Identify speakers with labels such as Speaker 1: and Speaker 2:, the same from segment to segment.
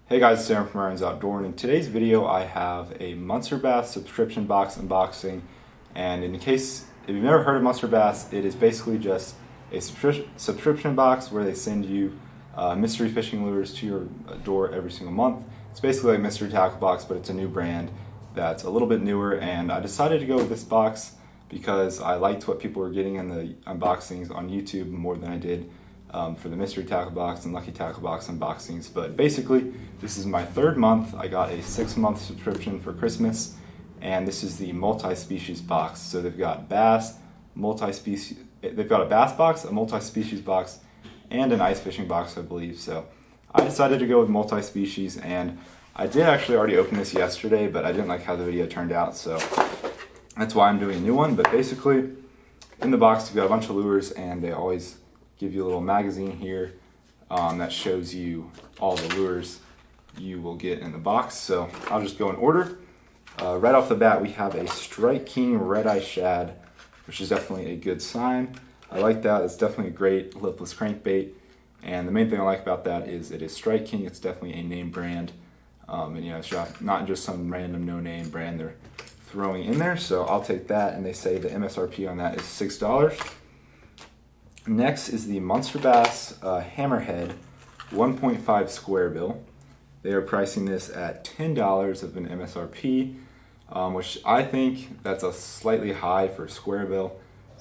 Speaker 1: Hey guys, it's Aaron from Aaron's Outdoor, and in today's video I have a Monsterbass subscription box unboxing. And in case if you've never heard of Monsterbass, it is basically just a subscription box where they send you mystery fishing lures to your door every single month. It's basically like Mystery Tackle Box, but it's a new brand that's a little bit newer, and I decided to go with this box because I liked what people were getting in the unboxings on YouTube more than I did for the Mystery Tackle Box and Lucky Tackle Box unboxings. But basically, this is my third month. I got a 6-month subscription for Christmas, and this is the multi-species box. So they've got bass, multi-species. They've got a bass box, a multi-species box, and an ice fishing box, I believe. So I decided to go with multi-species, and I did actually already open this yesterday, but I didn't like how the video turned out, so that's why I'm doing a new one. But basically, in the box, you've got a bunch of lures, and they always give you a little magazine here that shows you all the lures you will get in the box. So I'll just go in order. Right off the bat, we have a Strike King Red Eye Shad, which is definitely a good sign. I like that. It's definitely a great lipless crankbait. And the main thing I like about that is it is Strike King. It's definitely a name brand. And you know, it's not just some random no-name brand they're throwing in there. So I'll take that, and they say the MSRP on that is $6. Next is the Monsterbass Hammerhead 1.5 square bill. They are pricing this at $10 of an MSRP, which I think that's a slightly high for a square bill.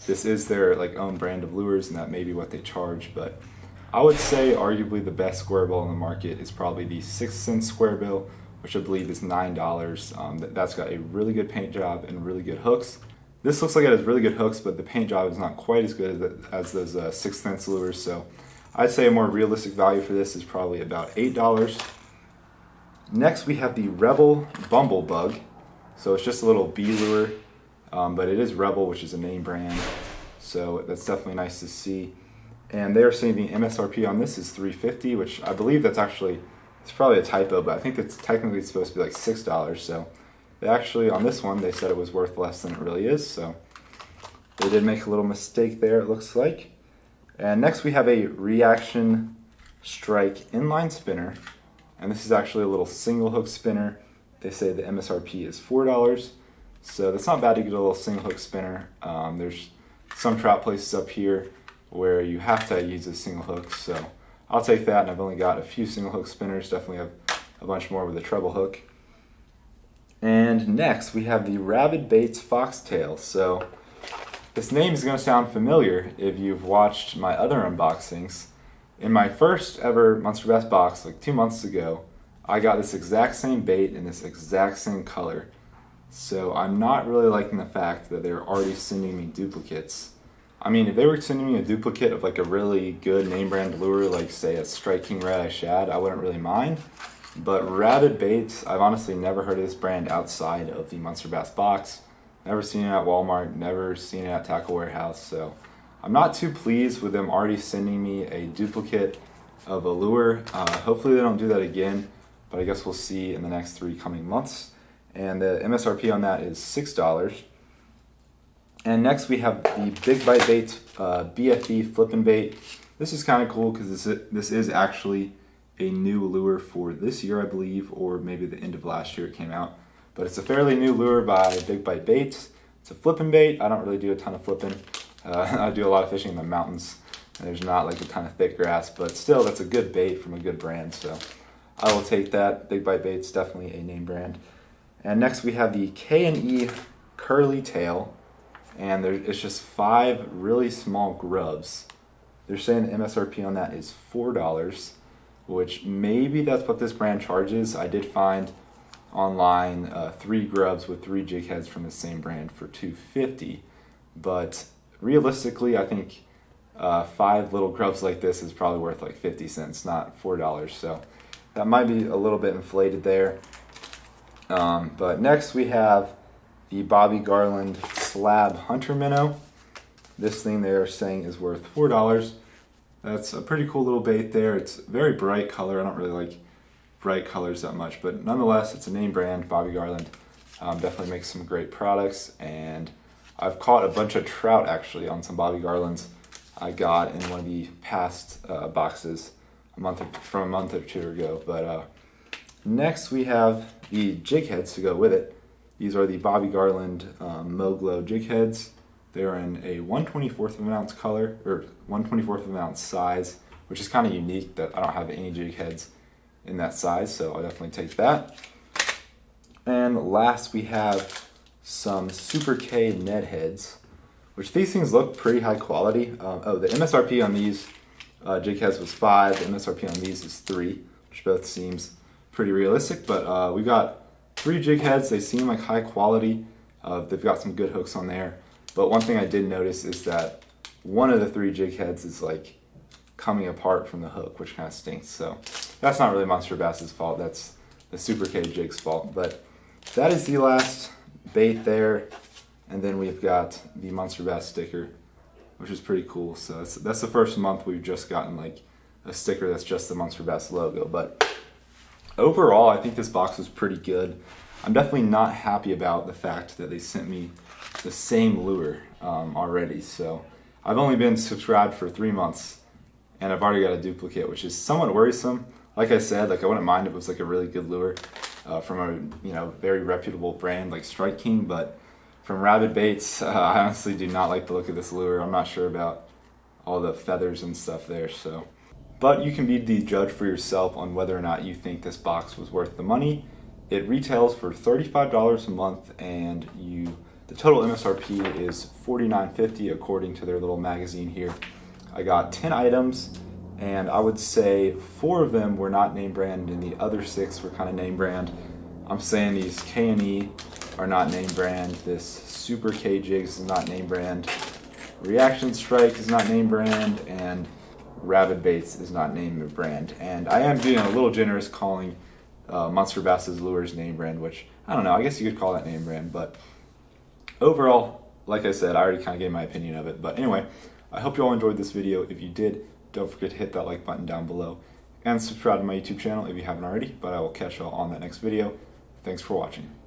Speaker 1: This is their own brand of lures, and that may be what they charge, but I would say arguably the best square bill on the market is probably the 6-cent square bill, which I believe is $9. That's got a really good paint job and really good hooks. This looks like it has really good hooks, but the paint job is not quite as good as those 6-cent lures, so I'd say a more realistic value for this is probably about $8. Next, we have the Rebel Bumblebug. So it's just a little bee lure, but it is Rebel, which is a name brand, so that's definitely nice to see. And they're saying the MSRP on this is $3.50, which I believe that's actually, it's probably a typo, but I think it's technically supposed to be like $6, so they actually, on this one, they said it was worth less than it really is, so they did make a little mistake there, it looks like. And next we have a Reaction Strike inline spinner, and this is actually a little single hook spinner. They say the MSRP is $4, so that's not bad to get a little single hook spinner. There's some trout places up here where you have to use a single hook, so I'll take that, and I've only got a few single hook spinners, definitely have a bunch more with a treble hook. And next we have the Rabid Baits Foxtail. So this name is going to sound familiar if you've watched my other unboxings. In my first ever Monsterbass box, like 2 months ago, I got this exact same bait in this exact same color. So I'm not really liking the fact that they're already sending me duplicates. I mean, if they were sending me a duplicate of like a really good name brand lure, like say a Strike King Red Eye Shad, I wouldn't really mind. But Rabid Baits, I've honestly never heard of this brand outside of the Monsterbass box. Never seen it at Walmart, never seen it at Tackle Warehouse, so I'm not too pleased with them already sending me a duplicate of a lure. Hopefully they don't do that again, but I guess we'll see in the next 3 coming months. And the MSRP on that is $6. And next we have the Big Bite Baits BFE Flippin' Bait. This is kind of cool because this is actually a new lure for this year, I believe, or maybe the end of last year it came out. But it's a fairly new lure by Big Bite Baits. It's a flipping bait. I don't really do a ton of flipping. I do a lot of fishing in the mountains, and there's not like a ton of thick grass, but still that's a good bait from a good brand, so I will take that. Big Bite Baits, definitely a name brand. And next we have the K&E Curly Tail, and it's just 5 really small grubs. They're saying the MSRP on that is $4, which maybe that's what this brand charges. I did find online 3 grubs with 3 jig heads from the same brand for $2.50, but realistically I think 5 little grubs like this is probably worth like 50 cents, not $4, so that might be a little bit inflated there. But next we have the Bobby Garland Slab Hunter Minnow. This thing they're saying is worth $4. That's a pretty cool little bait there. It's very bright color. I don't really like bright colors that much, but nonetheless, it's a name brand. Bobby Garland definitely makes some great products, and I've caught a bunch of trout actually on some Bobby Garlands I got in one of the past boxes from a month or 2 ago. But Next we have the jig heads to go with it. These are the Bobby Garland Mo Glow jig heads. They're in a 1/24 of an ounce color, or 1/24 of an ounce size, which is kind of unique that I don't have any jig heads in that size, so I'll definitely take that. And last we have some Super K Ned heads, which these things look pretty high quality. The MSRP on these jig heads was $5, the MSRP on these is $3, which both seems pretty realistic, but we've got 3 jig heads. They seem like high quality. They've got some good hooks on there, but one thing I did notice is that one of the 3 jig heads is like coming apart from the hook, which kind of stinks. So that's not really Monsterbass's fault, that's the Super K jig's fault. But that is the last bait there, and then we've got the Monsterbass sticker, which is pretty cool. So that's the first month we've just gotten like a sticker that's just the Monsterbass logo. But overall, I think this box was pretty good. I'm definitely not happy about the fact that they sent me the same lure already. So I've only been subscribed for 3 months, and I've already got a duplicate, which is somewhat worrisome. Like I said, like I wouldn't mind if it was like a really good lure from a very reputable brand like Strike King, but from Rabid Baits, I honestly do not like the look of this lure. I'm not sure about all the feathers and stuff there. So, but you can be the judge for yourself on whether or not you think this box was worth the money. It retails for $35 a month, and the total MSRP is $49.50 according to their little magazine here. I got 10 items, and I would say 4 of them were not name brand, and the other 6 were kind of name brand. I'm saying these K&E are not name brand. This Super K Jigs is not name brand. Reaction Strike is not name brand, and Rabid Baits is not name brand. And I am being a little generous calling Monsterbass's lures name brand, which I don't know, I guess you could call that name brand. But overall, like I said, I already kind of gave my opinion of it. But anyway, I hope you all enjoyed this video. If you did, don't forget to hit that like button down below and subscribe to my YouTube channel if you haven't already. But I will catch y'all on that next video. Thanks for watching.